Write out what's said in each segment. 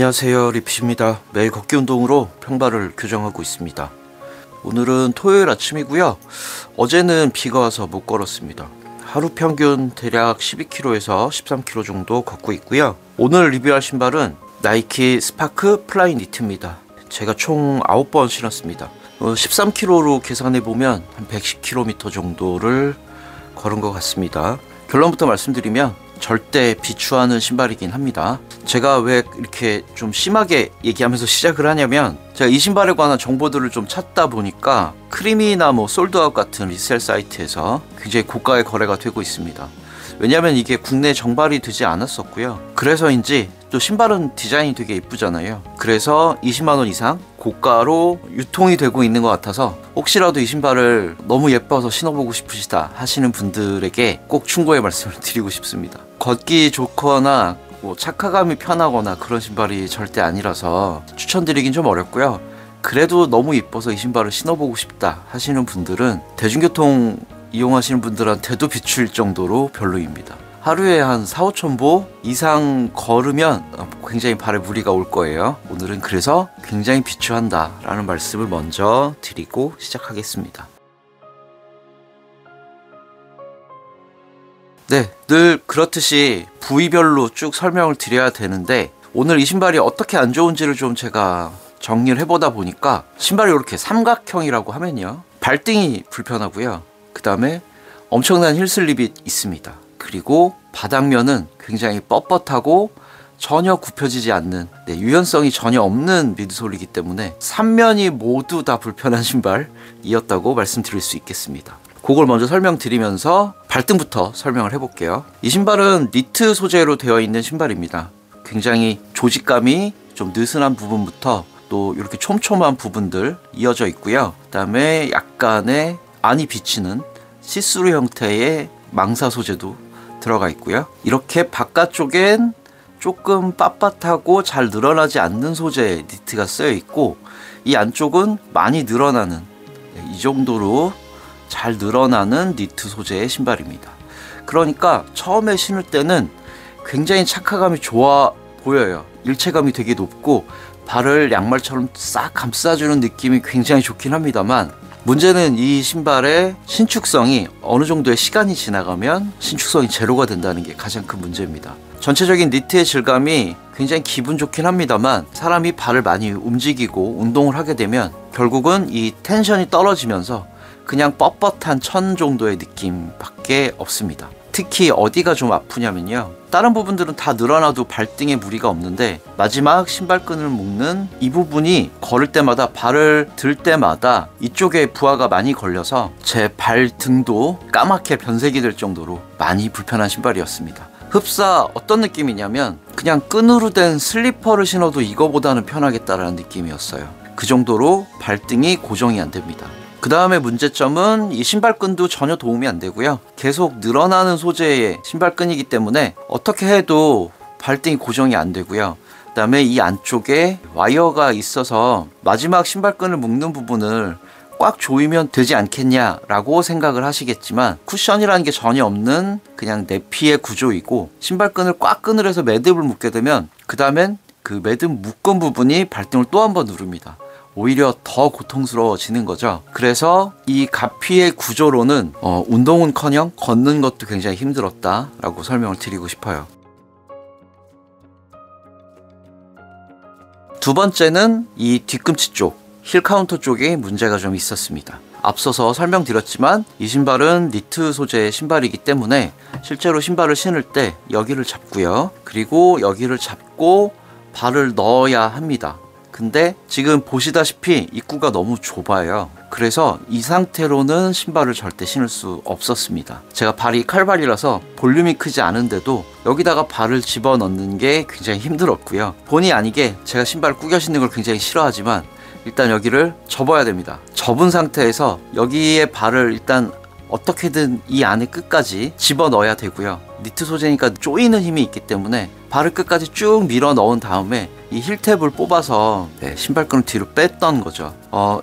안녕하세요, 리핏입니다. 매일 걷기 운동으로 평발을 교정하고 있습니다. 오늘은 토요일 아침이고요. 어제는 비가 와서 못 걸었습니다. 하루 평균 대략 12km에서 13km 정도 걷고 있고요. 오늘 리뷰할 신발은 나이키 스파크 플라이 니트입니다. 제가 총 9번 신었습니다. 13km로 계산해보면 한 110km 정도를 걸은 것 같습니다. 결론부터 말씀드리면 절대 비추하는 신발이긴 합니다. 제가 왜 이렇게 좀 심하게 얘기하면서 시작을 하냐면, 제가 이 신발에 관한 정보들을 좀 찾다 보니까 크리미나 솔드아웃 같은 리셀 사이트에서 굉장히 고가의 거래가 되고 있습니다. 왜냐면 이게 국내 정발이 되지 않았었고요. 그래서인지 또 신발은 디자인이 되게 예쁘잖아요. 그래서 20만원 이상 고가로 유통이 되고 있는 것 같아서 혹시라도 이 신발을 너무 예뻐서 신어보고 싶으시다 하시는 분들에게 꼭 충고의 말씀을 드리고 싶습니다. 걷기 좋거나 착화감이 편하거나 그런 신발이 절대 아니라서 추천드리긴 좀 어렵고요. 그래도 너무 예뻐서 이 신발을 신어보고 싶다 하시는 분들은 대중교통 이용하시는 분들한테도 비추일 정도로 별로입니다. 하루에 한 4-5천 보 이상 걸으면 굉장히 발에 무리가 올 거예요. 오늘은 그래서 굉장히 비추한다 라는 말씀을 먼저 드리고 시작하겠습니다. 네, 늘 그렇듯이 부위별로 쭉 설명을 드려야 되는데, 오늘 이 신발이 어떻게 안 좋은지를 좀 제가 정리를 해보다 보니까, 신발이 이렇게 삼각형이라고 하면요, 발등이 불편하고요, 그 다음에 엄청난 힐슬립이 있습니다. 그리고 바닥면은 굉장히 뻣뻣하고 전혀 굽혀지지 않는, 유연성이 전혀 없는 미드솔이기 때문에 3면이 모두 다 불편한 신발이었다고 말씀드릴 수 있겠습니다. 그걸 먼저 설명드리면서 발등부터 설명을 해볼게요. 이 신발은 니트 소재로 되어 있는 신발입니다. 굉장히 조직감이 좀 느슨한 부분부터 또 이렇게 촘촘한 부분들 이어져 있고요. 그 다음에 약간의 안이 비치는 시스루 형태의 망사 소재도 들어가 있고요. 이렇게 바깥쪽엔 조금 빳빳하고 잘 늘어나지 않는 소재의 니트가 쓰여 있고, 이 안쪽은 많이 늘어나는, 이 정도로 잘 늘어나는 니트 소재의 신발입니다. 그러니까 처음에 신을 때는 굉장히 착화감이 좋아 보여요. 일체감이 되게 높고 발을 양말처럼 싹 감싸주는 느낌이 굉장히 좋긴 합니다만, 문제는 이 신발의 신축성이 어느 정도의 시간이 지나가면 신축성이 제로가 된다는 게 가장 큰 문제입니다. 전체적인 니트의 질감이 굉장히 기분 좋긴 합니다만, 사람이 발을 많이 움직이고 운동을 하게 되면 결국은 이 텐션이 떨어지면서 그냥 뻣뻣한 천 정도의 느낌밖에 없습니다. 특히 어디가 좀 아프냐면요, 다른 부분들은 다 늘어나도 발등에 무리가 없는데 마지막 신발끈을 묶는 이 부분이 걸을 때마다, 발을 들 때마다 이쪽에 부하가 많이 걸려서 제 발등도 까맣게 변색이 될 정도로 많이 불편한 신발이었습니다. 흡사 어떤 느낌이냐면, 그냥 끈으로 된 슬리퍼를 신어도 이거보다는 편하겠다라는 느낌이었어요. 그 정도로 발등이 고정이 안 됩니다. 그 다음에 문제점은 이 신발끈도 전혀 도움이 안 되고요. 계속 늘어나는 소재의 신발끈이기 때문에 어떻게 해도 발등이 고정이 안 되고요. 그 다음에 이 안쪽에 와이어가 있어서 마지막 신발끈을 묶는 부분을 꽉 조이면 되지 않겠냐라고 생각을 하시겠지만, 쿠션이라는 게 전혀 없는 그냥 내피의 구조이고, 신발끈을 꽉 끈으로 매듭을 묶게 되면 그 다음엔 그 매듭 묶은 부분이 발등을 또 한 번 누릅니다. 오히려 더 고통스러워지는 거죠. 그래서 이 가피의 구조로는 운동은커녕 걷는 것도 굉장히 힘들었다라고 설명을 드리고 싶어요. 두 번째는 이 뒤꿈치 쪽, 힐 카운터 쪽에 문제가 좀 있었습니다. 앞서서 설명드렸지만 이 신발은 니트 소재의 신발이기 때문에 실제로 신발을 신을 때 여기를 잡고요, 그리고 여기를 잡고 발을 넣어야 합니다. 근데 지금 보시다시피 입구가 너무 좁아요. 그래서 이 상태로는 신발을 절대 신을 수 없었습니다. 제가 발이 칼발이라서 볼륨이 크지 않은데도 여기다가 발을 집어넣는 게 굉장히 힘들었고요. 본의 아니게 제가 신발을 구겨 신는 걸 굉장히 싫어하지만 일단 여기를 접어야 됩니다. 접은 상태에서 여기에 발을 일단 어떻게든 이 안에 끝까지 집어넣어야 되고요. 니트 소재니까 조이는 힘이 있기 때문에 발을 끝까지 쭉 밀어 넣은 다음에 이 힐탭을 뽑아서 신발끈을 뒤로 뺐던 거죠.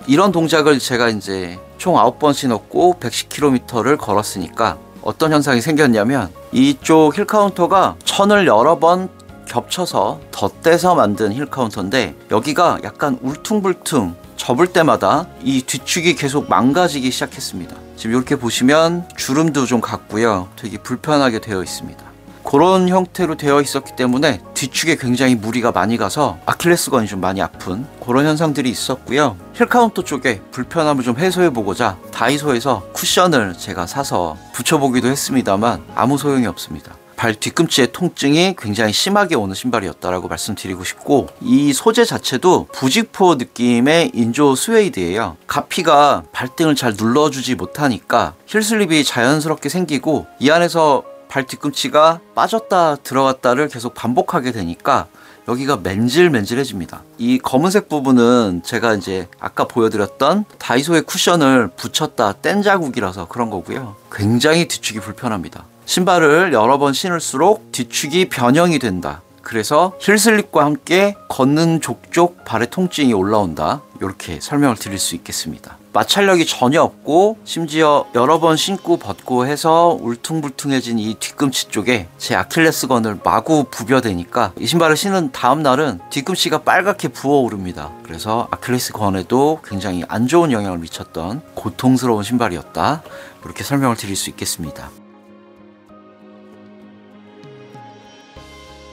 이런 동작을 제가 이제 총 9번 신었고 110km를 걸었으니까 어떤 현상이 생겼냐면, 이쪽 힐 카운터가 천을 여러 번 겹쳐서 덧대서 만든 힐 카운터인데 여기가 약간 울퉁불퉁 접을 때마다 이 뒤축이 계속 망가지기 시작했습니다. 지금 이렇게 보시면 주름도 좀 같고요. 되게 불편하게 되어 있습니다. 그런 형태로 되어 있었기 때문에 뒤축에 굉장히 무리가 많이 가서 아킬레스건이 좀 많이 아픈 그런 현상들이 있었고요. 힐 카운터 쪽에 불편함을 좀 해소해 보고자 다이소에서 쿠션을 제가 사서 붙여보기도 했습니다만 아무 소용이 없습니다. 발 뒤꿈치의 통증이 굉장히 심하게 오는 신발이었다라고 말씀드리고 싶고, 이 소재 자체도 부직포 느낌의 인조 스웨이드예요. 가피가 발등을 잘 눌러주지 못하니까 힐슬립이 자연스럽게 생기고 이 안에서 발 뒤꿈치가 빠졌다 들어갔다를 계속 반복하게 되니까 여기가 맨질맨질해집니다. 이 검은색 부분은 제가 이제 아까 보여드렸던 다이소의 쿠션을 붙였다 뗀 자국이라서 그런 거고요. 굉장히 뒤축이 불편합니다. 신발을 여러 번 신을수록 뒤축이 변형이 된다. 그래서 힐슬립과 함께 걷는 족족 발의 통증이 올라온다. 이렇게 설명을 드릴 수 있겠습니다. 마찰력이 전혀 없고 심지어 여러 번 신고 벗고 해서 울퉁불퉁해진 이 뒤꿈치 쪽에 제 아킬레스건을 마구 부벼대니까 이 신발을 신은 다음 날은 뒤꿈치가 빨갛게 부어오릅니다. 그래서 아킬레스건에도 굉장히 안 좋은 영향을 미쳤던 고통스러운 신발이었다. 이렇게 설명을 드릴 수 있겠습니다.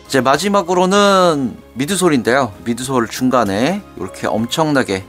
이제 마지막으로는 미드솔인데요. 미드솔 중간에 이렇게 엄청나게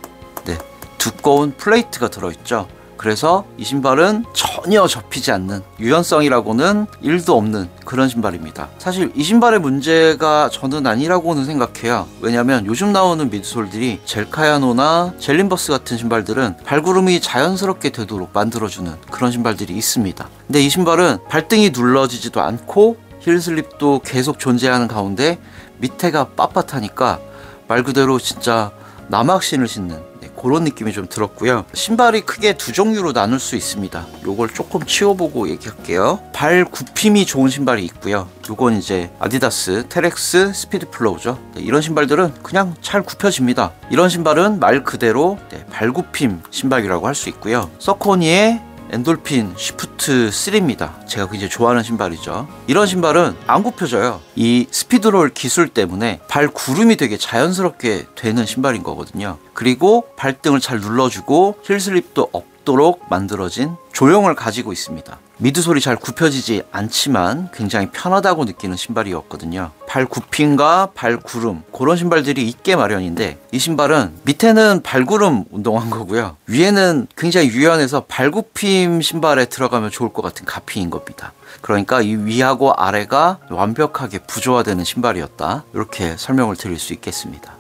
두꺼운 플레이트가 들어있죠. 그래서 이 신발은 전혀 접히지 않는, 유연성이라고는 1도 없는 그런 신발입니다. 사실 이 신발의 문제가 저는 아니라고는 생각해요. 왜냐면 요즘 나오는 미드솔들이 젤카야노나 젤린버스 같은 신발들은 발구름이 자연스럽게 되도록 만들어주는 그런 신발들이 있습니다. 근데 이 신발은 발등이 눌러지지도 않고 힐슬립도 계속 존재하는 가운데 밑에가 빳빳하니까 말 그대로 진짜 남학신을 신는 그런 느낌이 좀 들었고요. 신발이 크게 두 종류로 나눌 수 있습니다. 요걸 조금 치워보고 얘기할게요. 발 굽힘이 좋은 신발이 있고요. 요건 이제 아디다스 테렉스 스피드 플로우죠. 이런 신발들은 그냥 잘 굽혀집니다. 이런 신발은 말 그대로 발 굽힘 신발이라고 할 수 있고요. 서코니의 엔돌핀 쉬프트 3입니다. 제가 굉장히 좋아하는 신발이죠. 이런 신발은 안 굽혀져요. 이 스피드롤 기술 때문에 발 구름이 되게 자연스럽게 되는 신발인 거거든요. 그리고 발등을 잘 눌러주고 힐슬립도 없도록 만들어진 조형을 가지고 있습니다. 미드솔이 잘 굽혀지지 않지만 굉장히 편하다고 느끼는 신발이었거든요. 발 굽힘과 발 구름, 그런 신발들이 있게 마련인데 이 신발은 밑에는 발구름 운동한 거고요. 위에는 굉장히 유연해서 발 굽힘 신발에 들어가면 좋을 것 같은 가피인 겁니다. 그러니까 이 위하고 아래가 완벽하게 부조화되는 신발이었다. 이렇게 설명을 드릴 수 있겠습니다.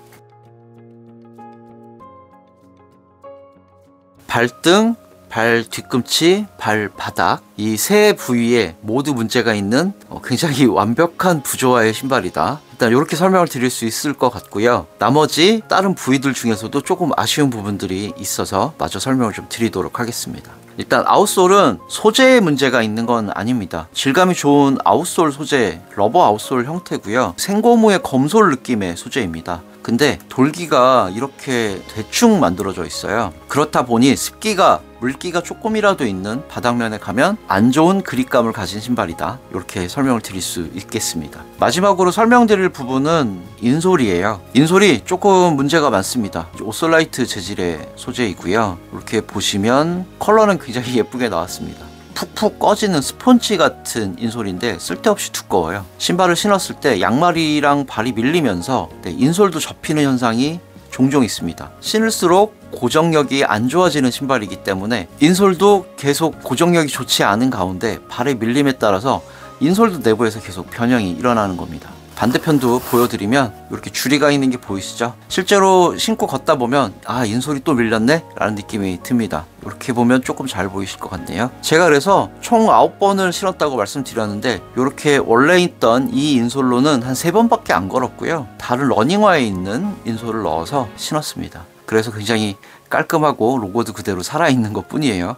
발등, 발 뒤꿈치, 발바닥, 이 세 부위에 모두 문제가 있는 굉장히 완벽한 부조화의 신발이다. 일단 이렇게 설명을 드릴 수 있을 것 같고요. 나머지 다른 부위들 중에서도 조금 아쉬운 부분들이 있어서 마저 설명을 좀 드리도록 하겠습니다. 일단 아웃솔은 소재에 문제가 있는 건 아닙니다. 질감이 좋은 아웃솔 소재, 러버 아웃솔 형태고요. 생고무의 검솔 느낌의 소재입니다. 근데 돌기가 이렇게 대충 만들어져 있어요. 그렇다 보니 습기가, 물기가 조금이라도 있는 바닥면에 가면 안 좋은 그립감을 가진 신발이다. 이렇게 설명을 드릴 수 있겠습니다. 마지막으로 설명드릴 부분은 인솔이에요. 인솔이 조금 문제가 많습니다. 오솔라이트 재질의 소재이고요. 이렇게 보시면 컬러는 굉장히 예쁘게 나왔습니다. 푹푹 꺼지는 스폰지 같은 인솔인데 쓸데없이 두꺼워요. 신발을 신었을 때 양말이랑 발이 밀리면서 인솔도 접히는 현상이 종종 있습니다. 신을수록 고정력이 안 좋아지는 신발이기 때문에 인솔도 계속 고정력이 좋지 않은 가운데 발의 밀림에 따라서 인솔도 내부에서 계속 변형이 일어나는 겁니다. 반대편도 보여드리면 이렇게 줄이가 있는 게 보이시죠? 실제로 신고 걷다 보면 아, 인솔이 또 밀렸네? 라는 느낌이 듭니다. 이렇게 보면 조금 잘 보이실 것 같네요. 제가 그래서 총 9번을 신었다고 말씀드렸는데 이렇게 원래 있던 이 인솔로는 한 3번밖에 안 걸었고요. 다른 러닝화에 있는 인솔을 넣어서 신었습니다. 그래서 굉장히 깔끔하고 로고도 그대로 살아있는 것 뿐이에요.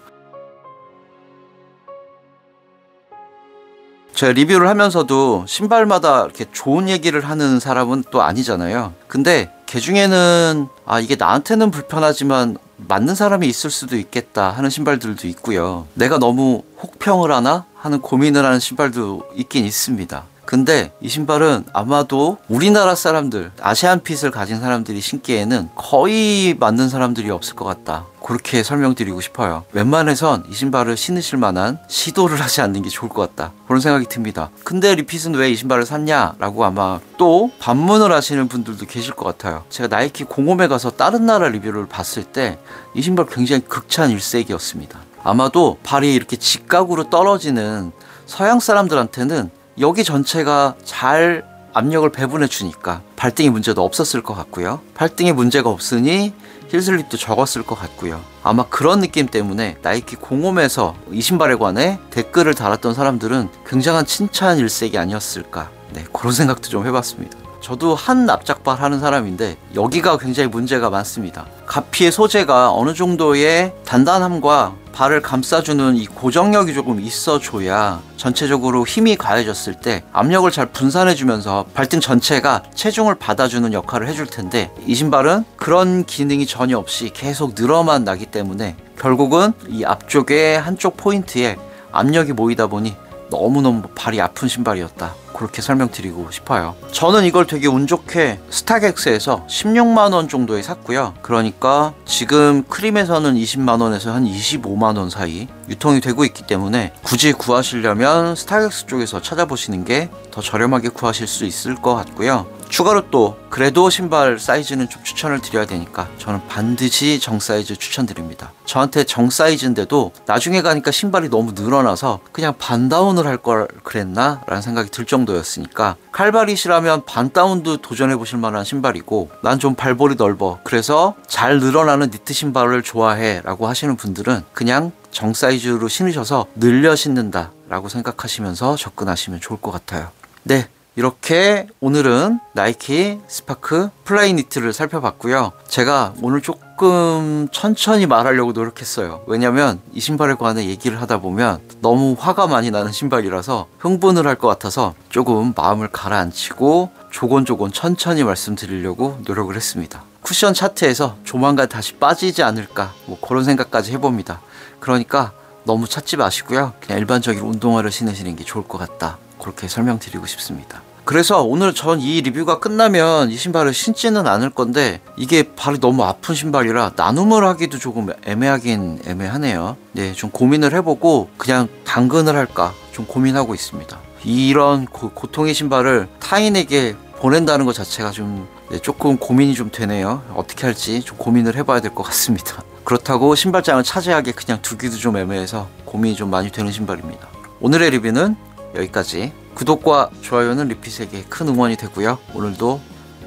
제가 리뷰를 하면서도 신발마다 이렇게 좋은 얘기를 하는 사람은 또 아니잖아요. 근데 그 중에는 아, 이게 나한테는 불편하지만 맞는 사람이 있을 수도 있겠다 하는 신발들도 있고요. 내가 너무 혹평을 하나 하는 고민을 하는 신발도 있긴 있습니다. 근데 이 신발은 아마도 우리나라 사람들, 아시안 핏을 가진 사람들이 신기에는 거의 맞는 사람들이 없을 것 같다. 그렇게 설명드리고 싶어요. 웬만해선 이 신발을 신으실 만한 시도를 하지 않는 게 좋을 것 같다. 그런 생각이 듭니다. 근데 리핏은 왜 이 신발을 샀냐? 라고 아마 또 반문을 하시는 분들도 계실 것 같아요. 제가 나이키 공홈에 가서 다른 나라 리뷰를 봤을 때 이 신발 굉장히 극찬 일색이었습니다. 아마도 발이 이렇게 직각으로 떨어지는 서양 사람들한테는 여기 전체가 잘 압력을 배분해 주니까 발등에 문제도 없었을 것 같고요. 발등에 문제가 없으니 힐슬립도 적었을 것 같고요. 아마 그런 느낌 때문에 나이키 공홈에서 이 신발에 관해 댓글을 달았던 사람들은 굉장한 칭찬 일색이 아니었을까. 네, 그런 생각도 좀 해봤습니다. 저도 한 납작발 하는 사람인데 여기가 굉장히 문제가 많습니다. 가피의 소재가 어느 정도의 단단함과 발을 감싸주는 이 고정력이 조금 있어줘야 전체적으로 힘이 가해졌을 때 압력을 잘 분산해주면서 발등 전체가 체중을 받아주는 역할을 해줄 텐데 이 신발은 그런 기능이 전혀 없이 계속 늘어만 나기 때문에 결국은 이 앞쪽에 한쪽 포인트에 압력이 모이다 보니 너무너무 발이 아픈 신발이었다. 그렇게 설명드리고 싶어요. 저는 이걸 되게 운 좋게 스타렉스에서 16만원 정도에 샀고요. 그러니까 지금 크림에서는 20만원에서 한 25만원 사이 유통이 되고 있기 때문에 굳이 구하시려면 스타렉스 쪽에서 찾아보시는 게 더 저렴하게 구하실 수 있을 것 같고요. 추가로 또 그래도 신발 사이즈는 좀 추천을 드려야 되니까 저는 반드시 정 사이즈 추천드립니다. 저한테 정 사이즈인데도 나중에 가니까 신발이 너무 늘어나서 그냥 반다운을 할 걸 그랬나? 라는 생각이 들 정도였으니까 칼발이시라면 반다운도 도전해 보실 만한 신발이고 난 좀 발볼이 넓어 그래서 잘 늘어나는 니트 신발을 좋아해 라고 하시는 분들은 그냥 정 사이즈로 신으셔서 늘려 신는다 라고 생각하시면서 접근하시면 좋을 것 같아요. 네, 이렇게 오늘은 나이키 스파크 플라이 니트를 살펴봤고요. 제가 오늘 조금 천천히 말하려고 노력했어요. 왜냐면 이 신발에 관해 얘기를 하다 보면 너무 화가 많이 나는 신발이라서 흥분을 할 것 같아서 조금 마음을 가라앉히고 조곤조곤 천천히 말씀드리려고 노력을 했습니다. 쿠션 차트에서 조만간 다시 빠지지 않을까 뭐 그런 생각까지 해봅니다. 그러니까 너무 찾지 마시고요. 그냥 일반적인 운동화를 신으시는 게 좋을 것 같다. 그렇게 설명드리고 싶습니다. 그래서 오늘 전 이 리뷰가 끝나면 이 신발을 신지는 않을 건데 이게 발이 너무 아픈 신발이라 나눔을 하기도 조금 애매하긴 애매하네요. 네, 좀 고민을 해보고 그냥 당근을 할까 좀 고민하고 있습니다. 이런 고통의 신발을 타인에게 보낸다는 것 자체가 좀 조금 고민이 좀 되네요. 어떻게 할지 좀 고민을 해봐야 될 것 같습니다. 그렇다고 신발장을 차지하기에 그냥 두기도 좀 애매해서 고민이 좀 많이 되는 신발입니다. 오늘의 리뷰는 여기까지. 구독과 좋아요는 리핏에게 큰 응원이 되고요. 오늘도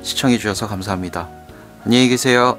시청해주셔서 감사합니다. 안녕히 계세요.